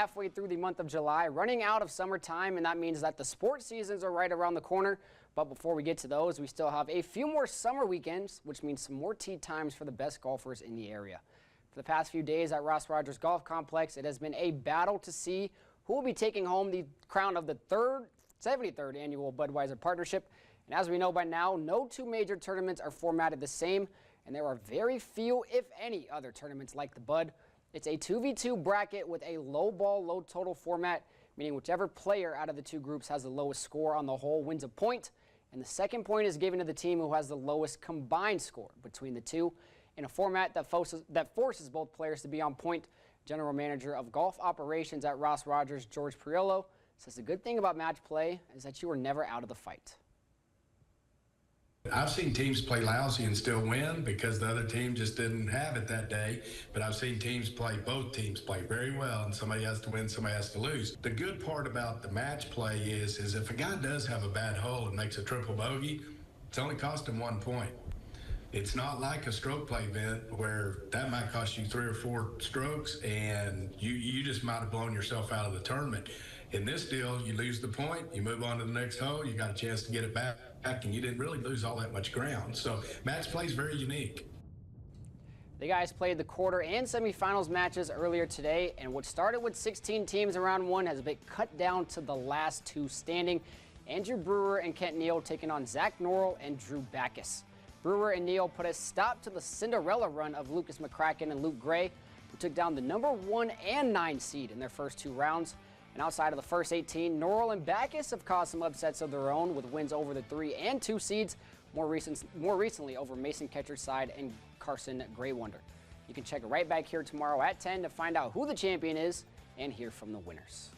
Halfway through the month of July, running out of summertime, and that means that the sports seasons are right around the corner. But before we get to those, we still have a few more summer weekends, which means some more tee times for the best golfers in the area. For the past few days at Ross Rogers Golf Complex, it has been a battle to see who will be taking home the crown of the 73rd annual Budweiser partnership. And as we know by now, no two major tournaments are formatted the same, and there are very few, if any, other tournaments like the Bud. It's a 2v2 bracket with a low ball, low total format, meaning whichever player out of the two groups has the lowest score on the hole wins a point, and the second point is given to the team who has the lowest combined score between the two. In a format that forces both players to be on point, General Manager of Golf Operations at Ross Rogers, George Priolo, says the good thing about match play is that you are never out of the fight. I've seen teams play lousy and still win because the other team just didn't have it that day. But I've seen both teams play very well, and somebody has to win, somebody has to lose. The good part about the match play is if a guy does have a bad hole and makes a triple bogey, it's only cost him 1 point. It's not like a stroke play event where that might cost you 3 or 4 strokes and you just might have blown yourself out of the tournament. In this deal, you lose the point, you move on to the next hole, you got a chance to get it back, and you didn't really lose all that much ground. So match play is very unique. The guys played the quarter and semifinals matches earlier today, and what started with 16 teams in round one has been cut down to the last two standing. Andrew Brewer and Kent Neal taking on Zach Norrell and Drew Backus. Brewer and Neal put a stop to the Cinderella run of Lucas McCracken and Luke Gray, who took down the number 1 and 9 seed in their first 2 rounds. And outside of the first 18, Norrell and Backus have caused some upsets of their own with wins over the 3 and 2 seeds, more recently over Mason Ketcherside and Carson Graywonder. You can check it right back here tomorrow at 10 to find out who the champion is and hear from the winners.